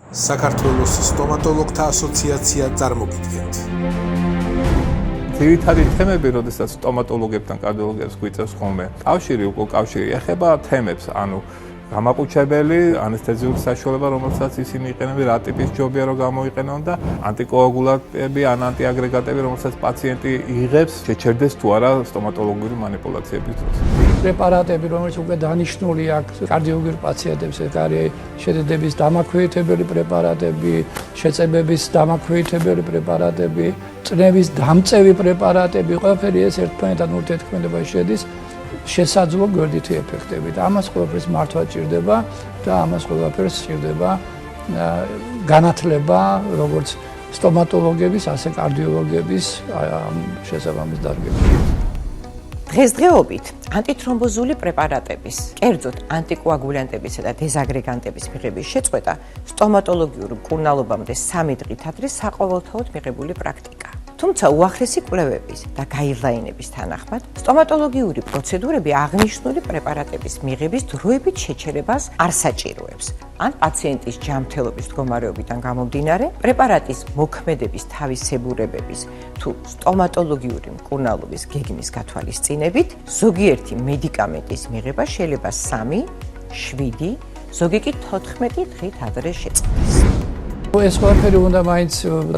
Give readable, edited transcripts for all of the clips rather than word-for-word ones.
საქართველოს სტომატოლოგთა ასოციაცია წარმოგიდგენთ. ძირითადი თემები, როდესაც სტომატოლოგებთან კარდიოლოგებს გვიწევს ხოლმე, კავშირი ეხება თემებს, ანუ გამაყუჩებელი, ანესთეზიური საშუალება, რომელსაც ისინი იყენებენ, რა ტიპის ჯობია რომ გამოიყენონ და ანტიკოაგულანტები, ან ანტიაგრეგატები, რომელსაც პაციენტი იღებს, შეჩერდეს თუ არა სტომატოლოგიური манипуляციების დროს. პრეპარატები, რომელიც უკვე დანიშნული აქვს კარდიოლოგიურ პაციენტებს, ეს არის შედედების დამაქვეითებელი პრეპარატები, შეწებების დამაქვეითებელი პრეპარატები, წნევის დამწევი პრეპარატები, ყველაფერი ეს ერთმანეთთან ურთიერთქმედებაში შედის. შესაძლო გვერდითი ეფექტები და ამას ყველაფერს მართვა ჭირდება და ამას ყველაფერს ჭირდება განათლება როგორც სტომატოლოგების, ასე კარდიოლოგების შესაბამის დარგებში. დღესდღეობით ანტითრომბოზული პრეპარატების, კერძოდ ანტიკოაგულანტებისა და დეზაგრეგანტების მიღების შეწყვეტა სტომატოლოგიურ მკურნალობამდე 3 დღით ადრე საყოველთაოდ მიღებული პრაქტიკაა. თუმცა უახლესი კვლევების და გაიდლაინების თანახმად სტომატოლოგიური პროცედურები აღნიშნული პრეპარატების მიღების დროებით შეჩერებას არ საჭიროებს. ან პაციენტის ჯანმრთელობის მდგომარეობიდან გამომდინარე, პრეპარატის მოქმედების თავისებურებების თუ სტომატოლოგიური მკურნალობის გეგმის გათვალისწინებით, ზოგიერთი მედიკამენტის მიღება შეიძლება 3, 7, ზოგი კი 14 დღით ადრე შეწყდეს. ეს ყველაფერი უნდა მაინც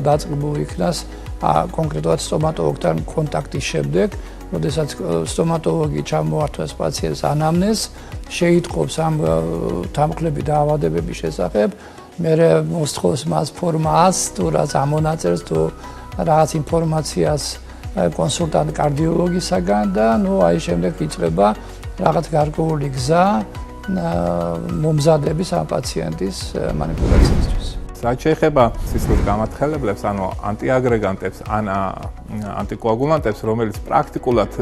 დაწყებული იქნას კონკრეტულად სტომატოლოგთან კონტაქტის შემდეგ, როდესაც სტომატოლოგი ჩამოართვას პაციენტს ანამნეზს, შეიტყობს ამ დამხლები დაავადებების შესახებ, მერე მოსთხოვს მას ფორმას, თუ რაც ამონაწერს, თუ რაღაც ინფორმაციას კონსულტანტ კარდიოლოგისაგან და აი შემდეგ იწყება რაღაც გარკვეული გზა მომზადების ამ პაციენტის манипуляციისთვის. რაც შეეხება სისხლის გამათხელებელებს, ანუ ანტიაგრეგანტებს, ან ანტიკოაგულანტებს, რომელიც პრაქტიკულად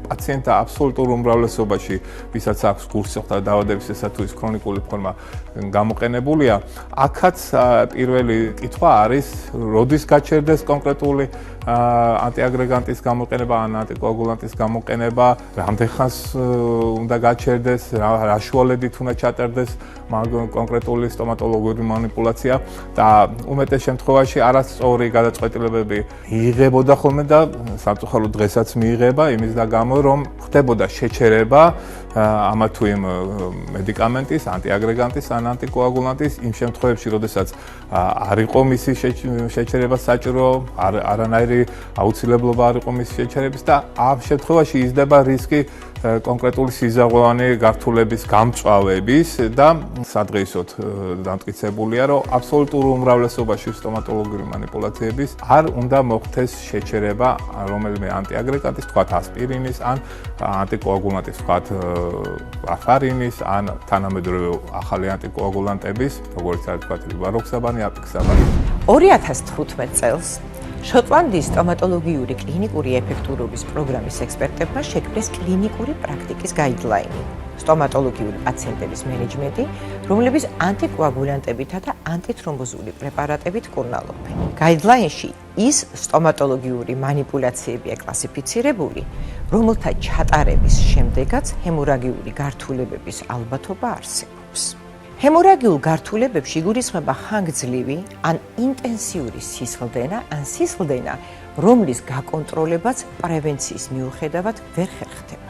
პაციენტთა აბსოლუტურ უმრავლესობაში, ვისაც აქვს გულსიხთა დაავადებისა თუ ის ქრონიკული ფორმა გამოყენებულია, აქაც პირველი კითხვა არის, როდის გაჩერდეს კონკრეტული ანტიაგრეგანტის გამოყენება, ან ანტიკოაგულანტის გამოყენება, რამდენ ხანს უნდა გაჩერდეს, რა შუალედით უნდა ჩატარდეს კონკრეტული სტომატოლოგიური манипуляცია და უმეტეს შემთხვევაში არასწორი გადაწყვეტილებები იღებოდა ხოლმე და სამწუხაროდ დღესაც მიიღება იმის და გამო რომ ხდებოდა შეჩერება ამა თუ იმ მედიკამენტის, ანტიაგრეგანტის ან ანტიკოაგულანტის იმ შემთხვევებში, როდესაც არ იყო მისი შეჩერება საჭირო, არანაირი აუცილებლობა არ იყო მისი შეჩერების და ამ შემთხვევაში იზრდება რისკი კონკრეტული სიზაღოვანი გართულების გამწვავების და სადღეისოდ დამტკიცებულია, რომ აბსოლუტურ უმრავლესობაში სტომატოლოგიური манипуляციების არ უნდა მოხდეს შეჩერება რომელიმე ანტიაგრეგანტის, თქვათ ასპირინის, ან ანტიკოაგულანტის, თქვათ ვარფარინის, ან თანამედროვე ახალი ანტიკოაგულანტების, როგორც არის თქვათ რივაროქსაბანი, აპიქსაბანი. 2015 წელს შოტლანდიის სტომატოლოგიური კლინიკური ეფექტურობის პროგრამის ექსპერტებმა შექმნეს კლინიკური პრაქტიკის გაიდლაინი სტომატოლოგიური პაციენტების მენეჯმენტი, რომლებიც ანტიკოაგულანტებითა და ანტითრომბოზული პრეპარატებით მკურნალობენ. გაიდლაინში ის სტომატოლოგიური манипуляციებია კლასიფიცირებული, რომელთა ჩატარების შემდეგაც ჰემორაგიული გართულებების ალბათობა არსებობს. ჰემორაგიულ გართულებებში იგულისხმება ხანგრძლივი ან ინტენსიური სისხლდენა, ან სისხლდენა, რომლის გაკონტროლებაც პრევენციის მიუხედავად ვერ ხერხდება.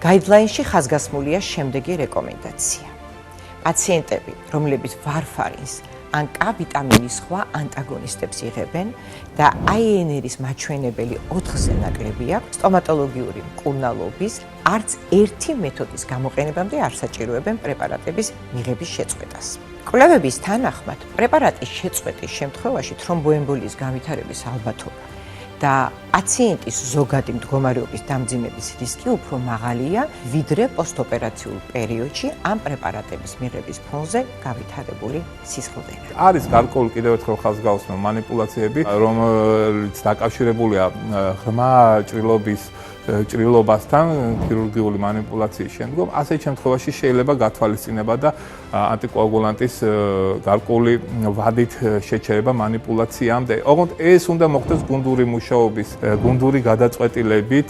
გაიდლაინში ხაზგასმულია შემდეგი რეკომენდაცია. პაციენტები, რომლებიც ვარფარინს ან K ვიტამინის სხვა ანტაგონისტებს იღებენ და ANR-ის მაჩვენებელი 4-ზე ნაკლები აქვს, სტომატოლოგიური მკურნალობის არც ერთი მეთოდის გამოყენებამდე არ საჭიროებენ პრეპარატების მიღების შეწყვეტას. კვლევების თანახმად, პრეპარატის შეწყვეტის შემთხვევაში თრომბოემბოლიის განვითარების ალბათობა და პაციენტის ზოგადი მდგომარეობის დამძიმების რისკი უფრო მაღალია, ვიდრე პოსტოპერაციულ პერიოდში ამ პრეპარატების მიღების ფონზე გავითარებული სისხლდენა. არის გარკვეული კიდევ ერთხელ ხაზგასმული манипуляციები, რომელიც დაკავშირებულია ღრმა ჭრილობასთან ქირურგიული манипуляციის შემდგომ, ასეთ შემთხვევაში შეიძლება გათვალისწინება და ანტიკოაგულანტის გარკვეული ვადით შეჩერება манипуляციამდე. ოღონდ ეს უნდა მოხდეს გუნდური მუშაობის, გუნდური გადაწყვეტილებით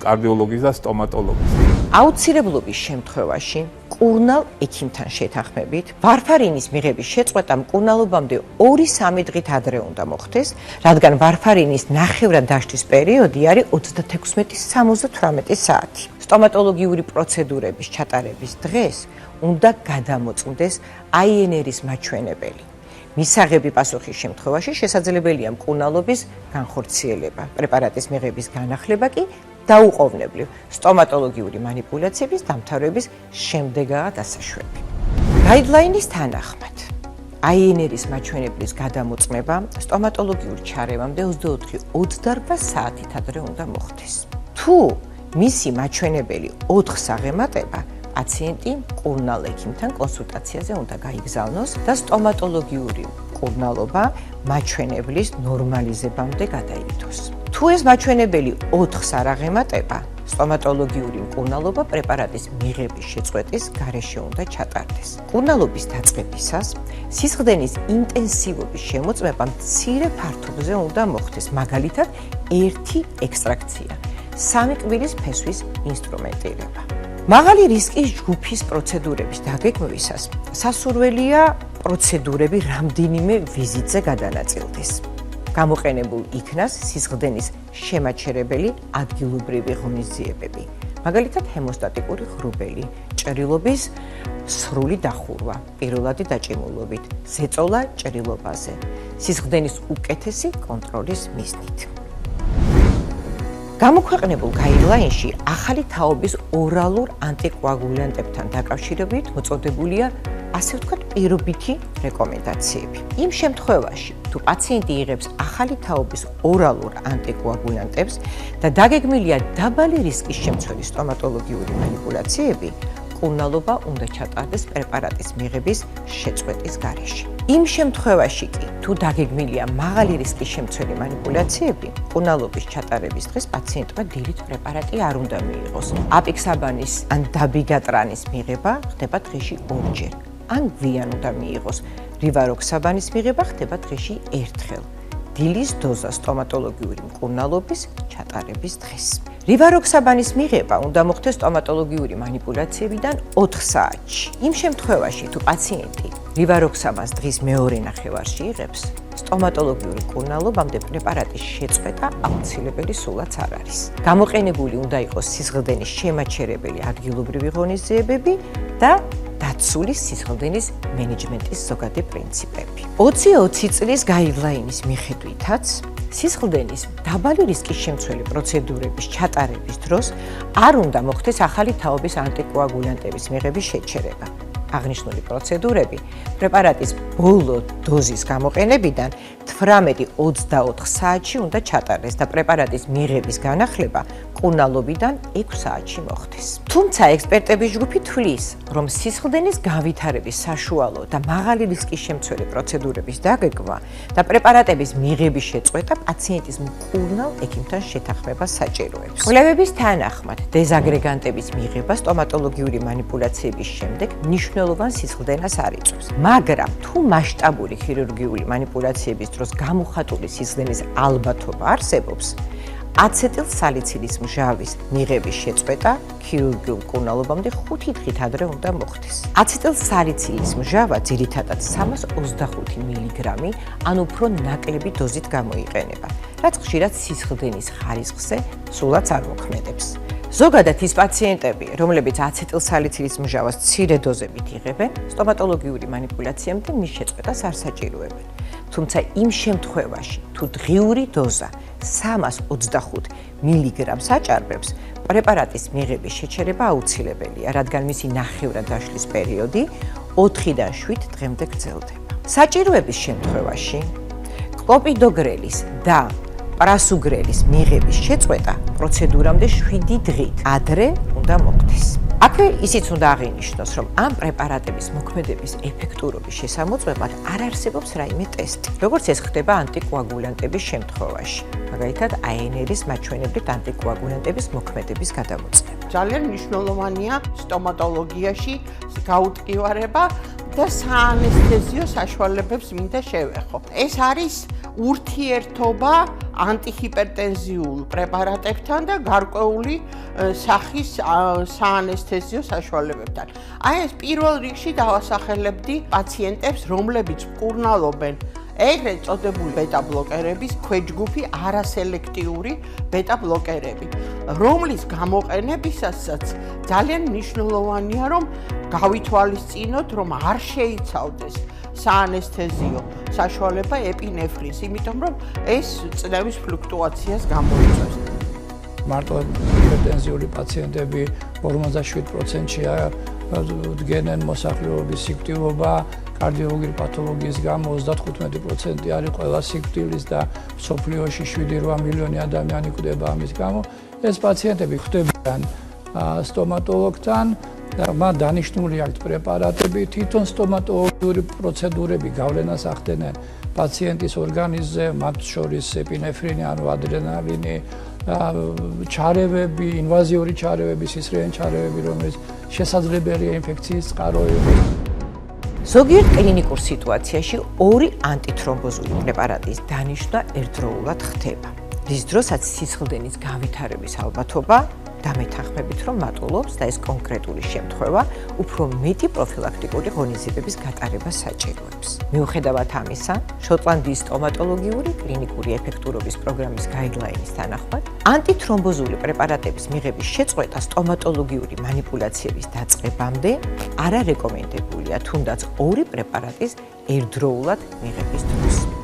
კარდიოლოგის და სტომატოლოგის. აუცილებლობის შემთხვევაში მკურნალ ექიმთან შეთანხმებით ვარფარინის მიღების შეწყვეტა მკურნალობამდე 2-3 დღით ადრე უნდა მოხდეს, რადგან ვარფარინის ნახევრად დაშლის პერიოდი არის 36-78 საათი. სტომატოლოგიური პროცედურების ჩატარების დღეს უნდა გადამოწმდეს ANR-ის მაჩვენებელი. მისაღები პასუხის შემთხვევაში შესაძლებელია მკურნალობის განხორციელება, პრეპარატის მიღების განახლება კი დაუყოვნებლივ სტომატოლოგიური манипуляციების დამთავრების შემდეგაა დასაშვები. გაიდლაინის თანახმად ANR-ის მაჩვენებლის გადამოწმება სტომატოლოგიურ ჩარევამდე 24-28 საათით ადრე უნდა მოხდეს. თუ მისი მაჩვენებელი 4-ს აღემატება, პაციენტი მკურნალ ექიმთან კონსულტაციაზე უნდა გაიგზავნოს და სტომატოლოგიური მკურნალობა მაჩვენებლის ნორმალიზებამდე გადაიდოს. თუ ეს მაჩვენებელი 4-ს არ აღემატება, სტომატოლოგიური მკურნალობა პრეპარატის მიღების შეწყვეტის გარეშე უნდა ჩატარდეს. მკურნალობის დაწყებისას სისხლდენის ინტენსივობის შემოწმება მცირე ფართობზე უნდა მოხდეს, მაგალითად 1 ექსტრაქცია, 3 კვირის ფესვის ინსტრუმენტირება. მაღალი რისკის ჯგუფის პროცედურების დაგეგმვისას სასურველია პროცედურები რამდენიმე ვიზიტზე გადანაწილდეს. გამოყენებულ იქნას სისხლდენის შემაჩერებელი ადგილობრივი ღონისძიებები, მაგალითად ჰემოსტატიკური ღრუბელი, ჭრილობის სრული დახურვა, პირველადი დაჭიმულობით, ზეწოლა ჭრილობაზე, სისხლდენის უკეთესი კონტროლის მიზნით. გამოქვეყნებულ გაიდლაინში ახალი თაობის ორალურ ანტიკოაგულიანტებთან დაკავშირებით მოწოდებულია ასე ვთქვათ პირობითი რეკომენდაციები. იმ შემთხვევაში, თუ პაციენტი იღებს ახალი თაობის ორალურ ანტიკოაგულიანტებს და დაგეგმილია დაბალი რისკის შემცველი სტომატოლოგიური манипуляციები, მკურნალობა უნდა ჩატარდეს პრეპარატის მიღების შეწყვეტის გარეშე. იმ შემთხვევაში კი, თუ დაგეგმილია მაღალი რისკის შემცველი манипуляციები, მკურნალობის ჩატარების დღეს პაციენტმა დილით პრეპარატი არ უნდა მიიღოს. აპიქსაბანის ან დაბიგატრანის მიღება ხდება დღეში 2-ჯერ. ან გვიან უნდა მიიღოს. რივაროქსაბანის მიღება ხდება დღეში 1-ხელ. დილის დოზა სტომატოლოგიური მკურნალობის ჩატარების დღეს. რივაროქსაბანის მიღება უნდა მოხდეს სტომატოლოგიური манипуляციებიდან 4 საათში. იმ შემთხვევაში, თუ პაციენტი რივაროქსაბანს დღის მეორე ნახევარში იღებს, სტომატოლოგიური მკურნალობამდე პრეპარატის შეწყვეტა აუცილებელი სულაც არ არის. გამოყენებული უნდა იყოს სისხლდენის შემაჩერებელი ადგილობრივი ღონისძიებები და დაცული სისხლდენის მენეჯმენტის ზოგადი პრინციპები. 20-20 წლის გაიდლაინის მიხედვითაც სისხლდენის დაბალი რისკის შემცველი პროცედურების ჩატარების დროს არ უნდა მოხდეს ახალი თაობის ანტიკოაგულიანტების მიღების შეჩერება. აღნიშნული პროცედურები პრეპარატის ბოლო დოზის გამოყენებიდან 18-24 საათში უნდა ჩატარდეს და პრეპარატის მიღების განახლება მკურნალობიდან 6 საათში მოხდეს. თუმცა ექსპერტების ჯგუფი თვლის, რომ სისხლდენის განვითარების საშუალო და მაღალი რისკის შემცველი პროცედურების დაგეგმვა და პრეპარატების მიღების შეწყვეტა პაციენტის მკურნალ ექიმთან შეთანხმებას საჭიროებს. კვლევების თანახმად, დეზაგრეგანტების მიღება სტომატოლოგიური манипуляციების შემდეგ მნიშვნელოვან სისხლდენას არ იწვევს. მაგრამ თუ მასშტაბური ხირურგიული манипуляციების დროს გამოხატული სისხლდენის ალბათობა არსებობს, აცეტილსალიცილის მჟავის მიღების შეწყვეტა ქირურგიულ მკურნალობამდე 5 დღით ადრე უნდა მოხდეს. აცეტილსალიცილის მჟავა ძირითადად 325 მილიგრამი ან უფრო ნაკლები დოზით გამოიყენება, რაც ხშირად სისხლდენის ხარისხზე სულაც არ მოქმედებს. ზოგადად ის პაციენტები, რომლებიც აცეტილსალიცილის მჟავას მცირე დოზებით იღებენ, სტომატოლოგიური манипуляციამდე მის შეწყვეტას არ საჭიროებენ. თუმცა იმ შემთხვევაში, თუ დღიური დოზა 325 მილიგრამს აჭარბებს, პრეპარატის მიღების შეჩერება აუცილებელია, რადგან მისი ნახევრად დაშლის პერიოდი 4-დან 7 დღემდე გრძელდება. საჭიროების შემთხვევაში კლოპიდოგრელის და პრასუგრელის მიღების შეწყვეტა პროცედურამდე 7 დღით ადრე უნდა მოხდეს. აქვე ისიც უნდა აღინიშნოს, რომ ამ პრეპარატების მოქმედების ეფექტურობის შესამოწმებად არ არსებობს რაიმე ტესტი, როგორც ეს ხდება ანტიკოაგულიანტების შემთხვევაში, მაგალითად ANR-ის მაჩვენებლით ანტიკოაგულიანტების მოქმედების გადამოწმება. ძალიან მნიშვნელოვანია სტომატოლოგიაში გაუტყივარება და საანესთეზიო საშუალებებს მინდა შევეხო. ეს არის ურთიერთობა ანტიჰიპერტენზიულ პრეპარატებთან და გარკვეული სახის საანესთეზიო საშუალებებთან. აი ეს პირველ რიგში დავასახელებდი პაციენტებს, რომლებიც მკურნალობენ ეგრეთ წოდებული ბეტა-ბლოკერების ქვეჯგუფი არასელექტიური ბეტა-ბლოკერები, რომლის გამოყენებისასაც ძალიან მნიშვნელოვანია, რომ გავითვალისწინოთ, რომ არ შეიცავდეს საანესთეზიო საშუალება ეპინეფრინს, იმიტომ რომ ეს წნევის ფლუქტუაციას გამოიწვევს. მარტო ჰიპერტენზიული პაციენტები 57%-ია დგენენ მოსახლეობის სიკვდილობა, კარდიოლოგიური პათოლოგიის გამო 35% არის ყველა სიკვდილის და მსოფლიოში 7-8 მილიონი ადამიანი კვდება ამის გამო. ეს პაციენტები ხვდებიან სტომატოლოგთან და მათ დანიშნული აქვთ პრეპარატები, თვითონ სტომატოლოგიური პროცედურები გავლენას ახდენენ პაციენტის ორგანიზმზე, მათ შორის ეპინეფრინი ანუ ადრენალინი, ჩარევები, ინვაზიური ჩარევები, სისხლიანი ჩარევები, რომელიც შესაძლებელია ინფექციის წყარო იყოს. ზოგიერთ კლინიკურ სიტუაციაში ორი ანტითრომბოზული პრეპარატის დანიშვნა ერთდროულად ხდება, რის დროსაც სისხლდენის გავითარების ალბათობა დამეთანხმებით რომ მატულობს და ეს კონკრეტული შემთხვევა უფრო მეტი პროფილაქტიკური ღონისძიებების გატარებას საჭიროებს. მიუხედავად ამისა, შოტლანდიის სტომატოლოგიური კლინიკური ეფექტურობის პროგრამის გაიდლაინის თანახმად, ანტითრომბოზული პრეპარატების მიღების შეწყვეტა სტომატოლოგიური манипуляციების დაწყებამდე არ არეკომენდებულია, თუნდაც ორი პრეპარატის ერთდროულად მიღების დროს.